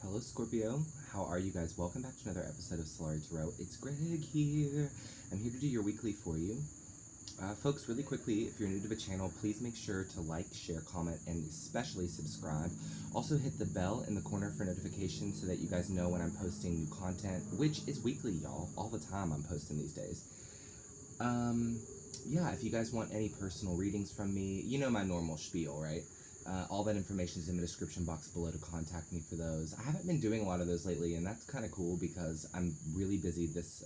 Hello Scorpio, how are you guys? Welcome back to another episode of Solari Tarot. It's Greg here. I'm here to do your weekly for you. Folks, really quickly, if you're new to the channel, please make sure to like, share, comment, and especially subscribe. Also hit the bell in the corner for notifications so that you guys know when I'm posting new content, which is weekly, y'all. All the time I'm posting these days. Yeah, if you guys want any personal readings from me, you know my normal spiel, right? All that information is in the description box below to contact me for those. I haven't been doing a lot of those lately, and that's kind of cool because I'm really busy this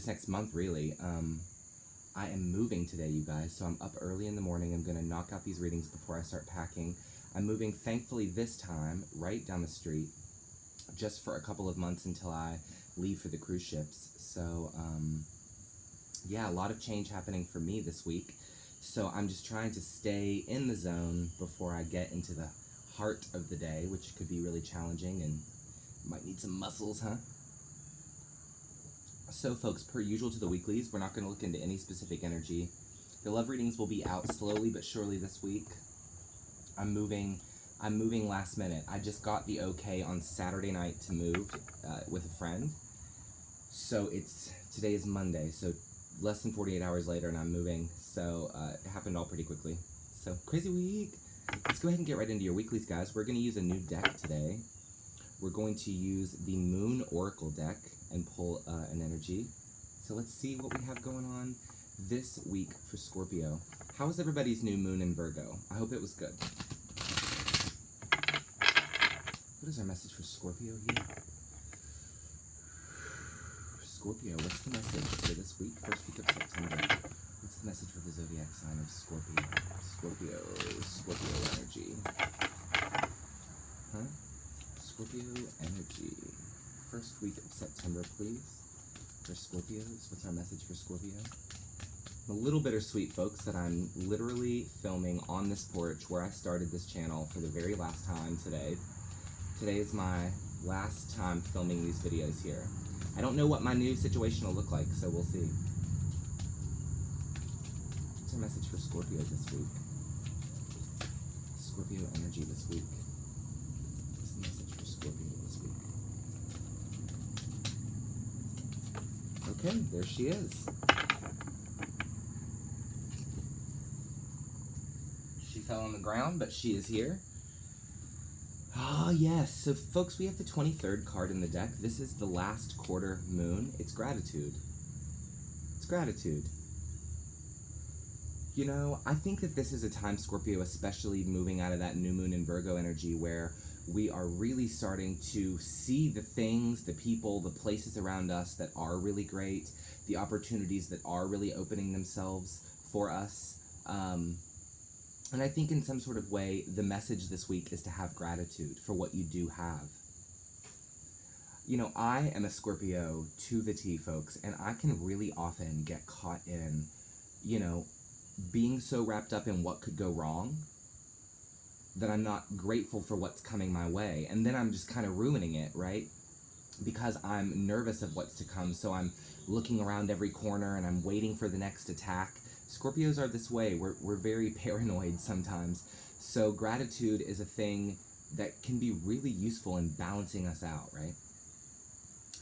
next month, really. I am moving today, you guys, so I'm up early in the morning. I'm going to knock out these readings before I start packing. I'm moving, thankfully, this time, right down the street, just for a couple of months until I leave for the cruise ships. So, yeah, a lot of change happening for me this week. So I'm just trying to stay in the zone before I get into the heart of the day, which could be really challenging and might need some muscles, huh? So folks, per usual to the weeklies, we're not going to look into any specific energy. The love readings will be out slowly but surely this week. I'm moving last minute. I just got the okay on Saturday night to move with a friend. So today is Monday, so less than 48 hours later and I'm moving. So it happened all pretty quickly. So crazy week. Let's go ahead and get right into your weeklies, guys. We're going to use a new deck today. We're going to use the Moon Oracle deck and pull an energy. So let's see what we have going on this week for Scorpio. How was everybody's new moon in Virgo? I hope it was good. What is our message for Scorpio here? Scorpio, what's the message for this week, first week of September? What's the message for the zodiac sign of Scorpio? Scorpio energy. Huh? Scorpio energy. First week of September, please. For Scorpios, what's our message for Scorpio? I'm a little bittersweet, folks, that I'm literally filming on this porch where I started this channel for the very last time today. Today is my last time filming these videos here. I don't know what my new situation will look like, so we'll see. What's our message for Scorpio this week? Scorpio energy this week. What's the message for Scorpio this week? Okay, there she is. She fell on the ground, but she is here. Ah, yes. So, folks, we have the 23rd card in the deck. This is the last quarter moon. It's gratitude. It's gratitude. You know, I think that this is a time, Scorpio, especially moving out of that new moon in Virgo energy, where we are really starting to see the things, the people, the places around us that are really great, the opportunities that are really opening themselves for us. And I think in some sort of way, the message this week is to have gratitude for what you do have. You know, I am a Scorpio to the T, folks, and I can really often get caught in, you know, being so wrapped up in what could go wrong that I'm not grateful for what's coming my way. And then I'm just kind of ruining it, right? Because I'm nervous of what's to come, so I'm looking around every corner and I'm waiting for the next attack. Scorpios are this way. We're very paranoid sometimes. So gratitude is a thing that can be really useful in balancing us out, right?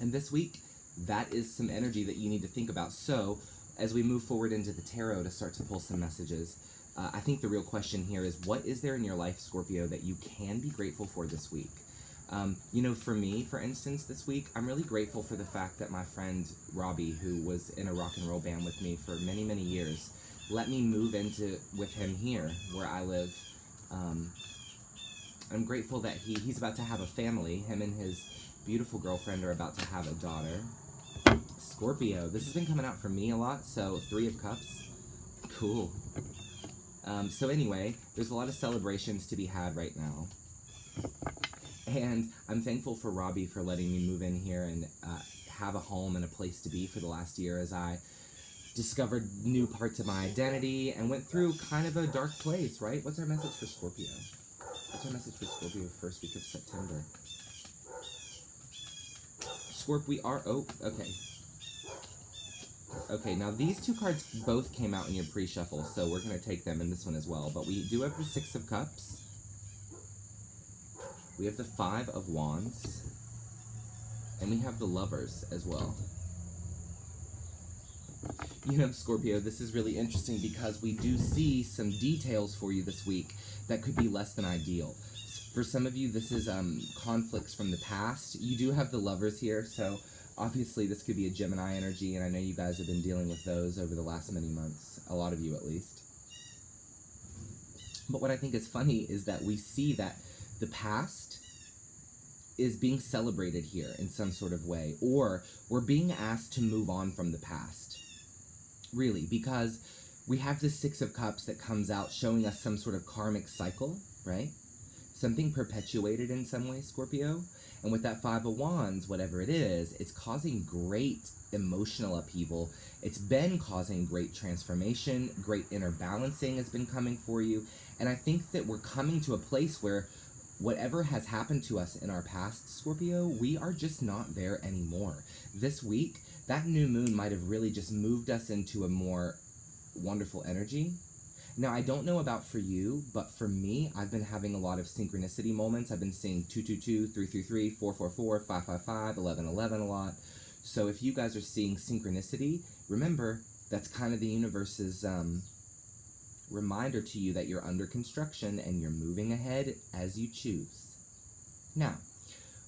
And this week, that is some energy that you need to think about. So as we move forward into the tarot to start to pull some messages, I think the real question here is, what is there in your life, Scorpio, that you can be grateful for this week? You know, for me, for instance, this week, I'm really grateful for the fact that my friend Robbie, who was in a rock and roll band with me for many, many years, let me move with him here, where I live. I'm grateful that he's about to have a family. Him and his beautiful girlfriend are about to have a daughter. Scorpio, this has been coming out for me a lot, so 3 of Cups. Cool. So anyway, there's a lot of celebrations to be had right now. And I'm thankful for Robbie for letting me move in here and have a home and a place to be for the last year as I discovered new parts of my identity and went through kind of a dark place, right? What's our message for Scorpio? What's our message for Scorpio first week of September? We are, oh, okay. Okay, now these 2 cards both came out in your pre-shuffle, so we're going to take them in this one as well. But we do have the 6 of Cups. We have the Five of Wands, and we have the Lovers as well. You know, Scorpio, this is really interesting because we do see some details for you this week that could be less than ideal. For some of you, this is conflicts from the past. You do have the Lovers here, so obviously this could be a Gemini energy, and I know you guys have been dealing with those over the last many months, a lot of you at least. But what I think is funny is that we see that the past is being celebrated here in some sort of way, or we're being asked to move on from the past, really, because we have the Six of Cups that comes out showing us some sort of karmic cycle, right? Something perpetuated in some way, Scorpio. And with that Five of Wands, whatever it is, it's causing great emotional upheaval. It's been causing great transformation, great inner balancing has been coming for you. And I think that we're coming to a place where whatever has happened to us in our past, Scorpio, we are just not there anymore. This week, that new moon might have really just moved us into a more wonderful energy. Now, I don't know about for you, but for me, I've been having a lot of synchronicity moments. I've been seeing 222, 333, 444, 555, 1111 a lot. So if you guys are seeing synchronicity, remember, that's kind of the universe's reminder to you that you're under construction and you're moving ahead as you choose. Now,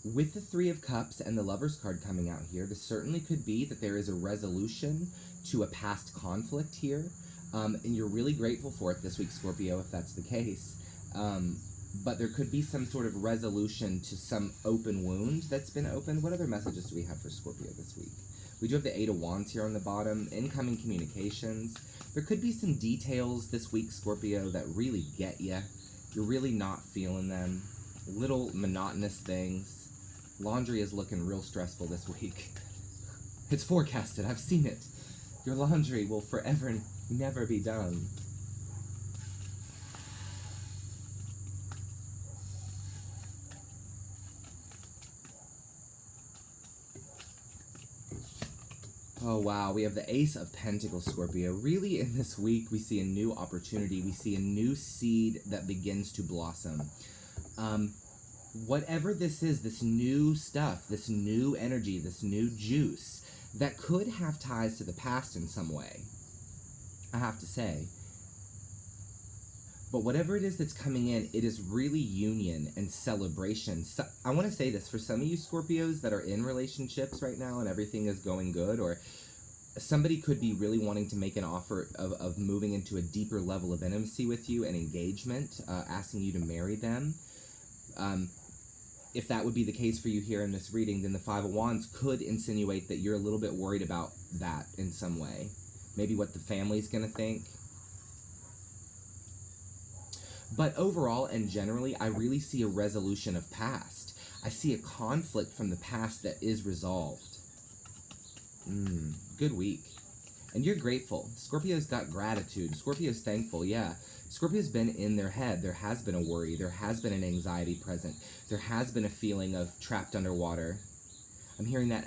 with the Three of Cups and the Lover's card coming out here, this certainly could be that there is a resolution to a past conflict here, and you're really grateful for it this week, Scorpio, if that's the case. But there could be some sort of resolution to some open wound that's been opened. What other messages do we have for Scorpio this week? We do have the Eight of Wands here on the bottom, incoming communications. There could be some details this week, Scorpio, that really get you. You're really not feeling them. Little monotonous things. Laundry is looking real stressful this week. It's forecasted, I've seen it. Your laundry will forever never be done. Oh wow, we have the Ace of Pentacles, Scorpio. Really in this week, we see a new opportunity. We see a new seed that begins to blossom. Whatever this is, this new stuff, this new energy, this new juice, that could have ties to the past in some way, I have to say. But whatever it is that's coming in, it is really union and celebration. So, I want to say this, for some of you Scorpios that are in relationships right now and everything is going good, or somebody could be really wanting to make an offer of moving into a deeper level of intimacy with you and engagement, asking you to marry them. If that would be the case for you here in this reading, then the Five of Wands could insinuate that you're a little bit worried about that in some way. Maybe what the family's going to think. But overall and generally, I really see a resolution of past. I see a conflict from the past that is resolved. Good week. And you're grateful. Scorpio's got gratitude. Scorpio's thankful, yeah. Scorpio's been in their head. There has been a worry. There has been an anxiety present. There has been a feeling of trapped underwater. I'm hearing that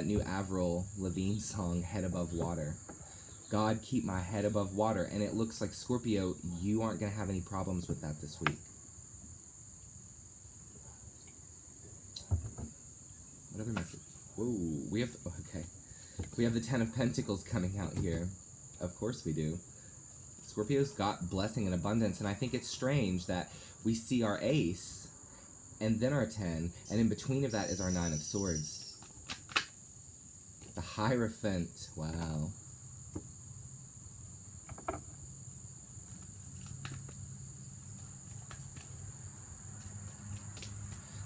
new Avril Lavigne song, Head Above Water. God, keep my head above water. And it looks like, Scorpio, you aren't going to have any problems with that this week. What other message? Whoa, we have the Ten of Pentacles coming out here. Of course we do. Scorpio's got blessing and abundance, and I think it's strange that we see our Ace, and then our 10, and in between of that is our Nine of Swords. The Hierophant, wow.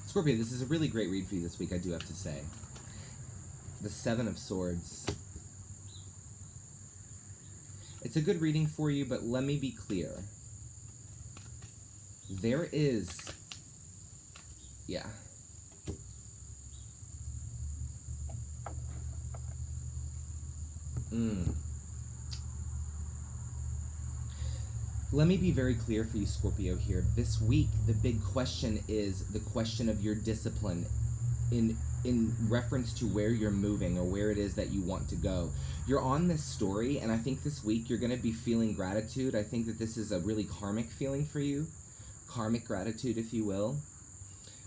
Scorpio, this is a really great read for you this week, I do have to say. The Seven of Swords. It's a good reading for you, but let me be clear. There is... yeah. Let me be very clear for you, Scorpio, here. This week, the big question is the question of your discipline in reference to where you're moving or where it is that you want to go. You're on this story, and I think this week you're going to be feeling gratitude. I think that this is a really karmic feeling for you. Karmic gratitude, if you will.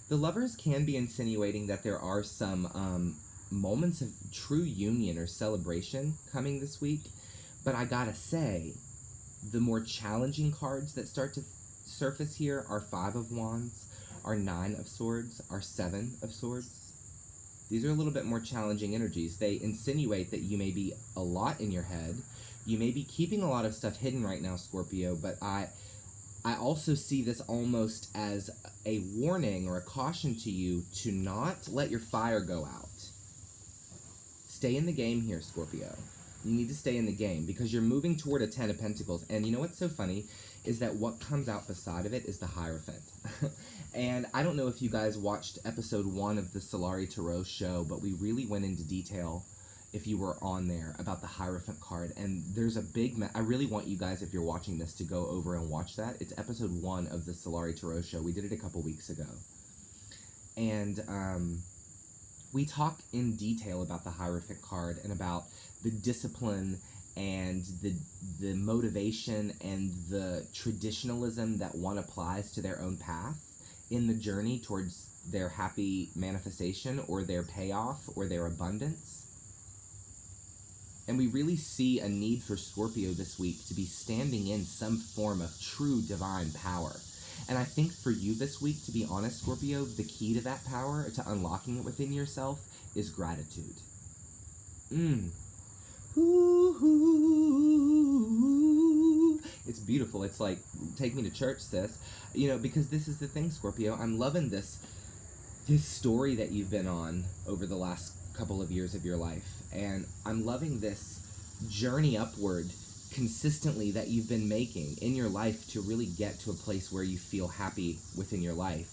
The Lovers can be insinuating that there are some moments of true union or celebration coming this week, but I gotta say, the more challenging cards that start to surface here are Five of Wands, are Nine of Swords, are Seven of Swords. These are a little bit more challenging energies. They insinuate that you may be a lot in your head. You may be keeping a lot of stuff hidden right now, Scorpio, but I also see this almost as a warning or a caution to you to not let your fire go out. Stay in the game here, Scorpio. You need to stay in the game because you're moving toward a Ten of Pentacles. And you know what's so funny is that what comes out beside of it is the Hierophant. And I don't know if you guys watched episode 1 of the Solari Tarot show, but we really went into detail, if you were on there, about the Hierophant card. And there's a big... I really want you guys, if you're watching this, to go over and watch that. It's episode 1 of the Solari Tarot show. We did it a couple weeks ago. And we talk in detail about the Hierophant card and about the discipline and the motivation and the traditionalism that one applies to their own path in the journey towards their happy manifestation or their payoff or their abundance. And we really see a need for Scorpio this week to be standing in some form of true divine power. And I think for you this week, to be honest, Scorpio, the key to that power, to unlocking it within yourself, is gratitude. Ooh, it's beautiful. It's like, take me to church, sis. You know, because this is the thing, Scorpio. I'm loving this story that you've been on over the last couple of years of your life. And I'm loving this journey upward consistently that you've been making in your life to really get to a place where you feel happy within your life.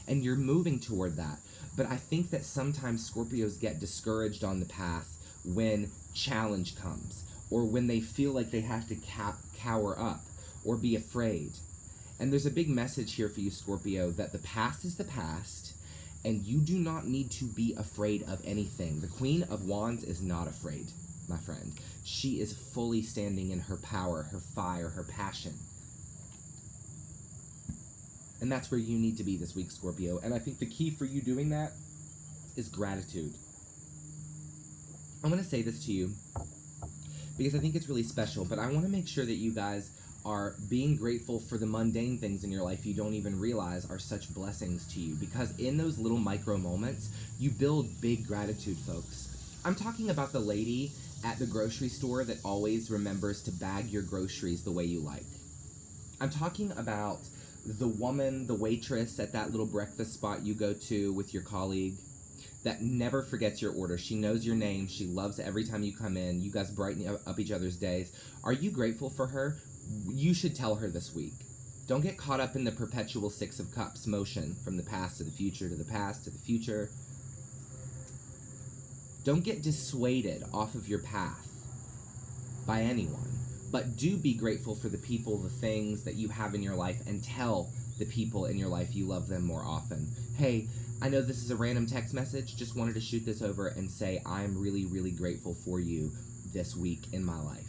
And you're moving toward that. But I think that sometimes Scorpios get discouraged on the path when challenge comes, or when they feel like they have to cower up or be afraid. And there's a big message here for you, Scorpio, that the past is the past, and you do not need to be afraid of anything. The Queen of Wands is not afraid, my friend. She is fully standing in her power, her fire, her passion. And that's where you need to be this week, Scorpio. And I think the key for you doing that is gratitude. I'm going to say this to you because I think it's really special, but I want to make sure that you guys are being grateful for the mundane things in your life you don't even realize are such blessings to you, because in those little micro moments, you build big gratitude, folks. I'm talking about the lady at the grocery store that always remembers to bag your groceries the way you like. I'm talking about the woman, the waitress at that little breakfast spot you go to with your colleague that never forgets your order. She knows your name. She loves every time you come in. You guys brighten up each other's days. Are you grateful for her? You should tell her this week. Don't get caught up in the perpetual Six of Cups motion from the past to the future, to the past to the future. Don't get dissuaded off of your path by anyone, but do be grateful for the people, the things that you have in your life, and tell the people in your life you love them more often. Hey, I know this is a random text message, just wanted to shoot this over and say I'm really, really grateful for you this week in my life.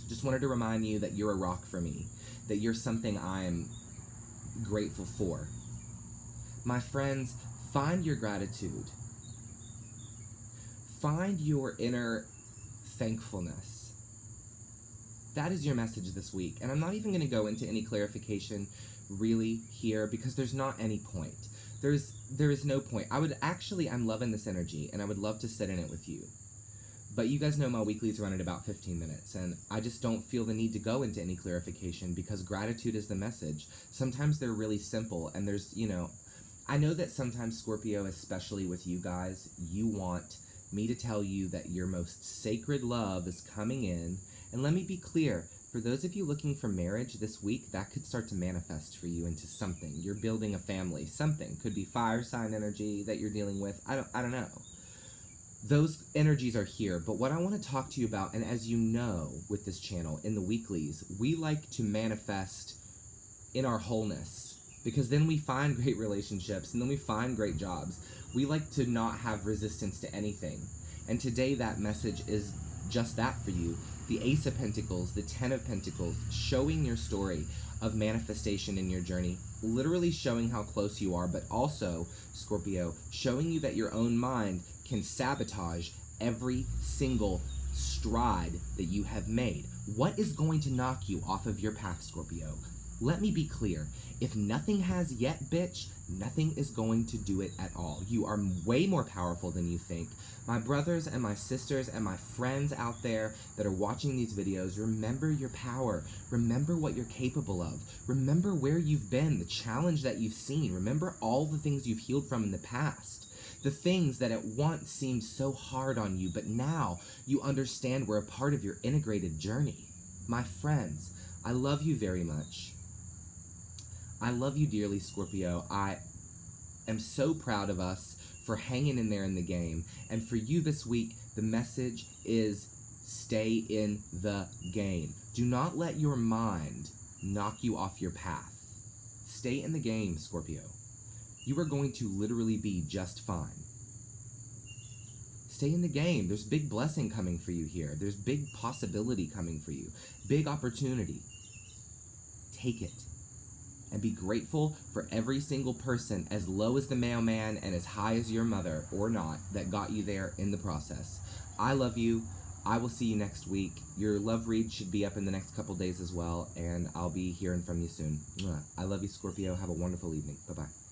Just wanted to remind you that you're a rock for me, that you're something I'm grateful for. My friends, find your gratitude. Find your inner thankfulness. That is your message this week. And I'm not even going to go into any clarification really here because there's not any point. There is no point. I'm loving this energy and I would love to sit in it with you. But you guys know my weeklies run at about 15 minutes, and I just don't feel the need to go into any clarification because gratitude is the message. Sometimes they're really simple, and I know that sometimes, Scorpio, especially with you guys, you want me to tell you that your most sacred love is coming in. And let me be clear, for those of you looking for marriage this week, that could start to manifest for you into something. You're building a family, something. Could be fire sign energy that you're dealing with. I don't know. Those energies are here, but what I want to talk to you about, and as you know with this channel, in the weeklies, we like to manifest in our wholeness, because then we find great relationships, and then we find great jobs. We like to not have resistance to anything. And today that message is just that for you. the Ace of Pentacles, the Ten of Pentacles, showing your story of manifestation in your journey, literally showing how close you are, but also, Scorpio, showing you that your own mind can sabotage every single stride that you have made. What is going to knock you off of your path, Scorpio? Let me be clear. If nothing has yet, bitch, nothing is going to do it at all. You are way more powerful than you think. My brothers and my sisters and my friends out there that are watching these videos, remember your power. Remember what you're capable of. Remember where you've been, the challenge that you've seen. Remember all the things you've healed from in the past. The things that at once seemed so hard on you, but now you understand were a part of your integrated journey. My friends, I love you very much. I love you dearly, Scorpio. I am so proud of us for hanging in there in the game. And for you this week, the message is stay in the game. Do not let your mind knock you off your path. Stay in the game, Scorpio. You are going to literally be just fine. Stay in the game. There's big blessing coming for you here. There's big possibility coming for you. Big opportunity. Take it. And be grateful for every single person, as low as the mailman and as high as your mother, or not, that got you there in the process. I love you. I will see you next week. Your love read should be up in the next couple days as well, and I'll be hearing from you soon. I love you, Scorpio. Have a wonderful evening. Bye-bye.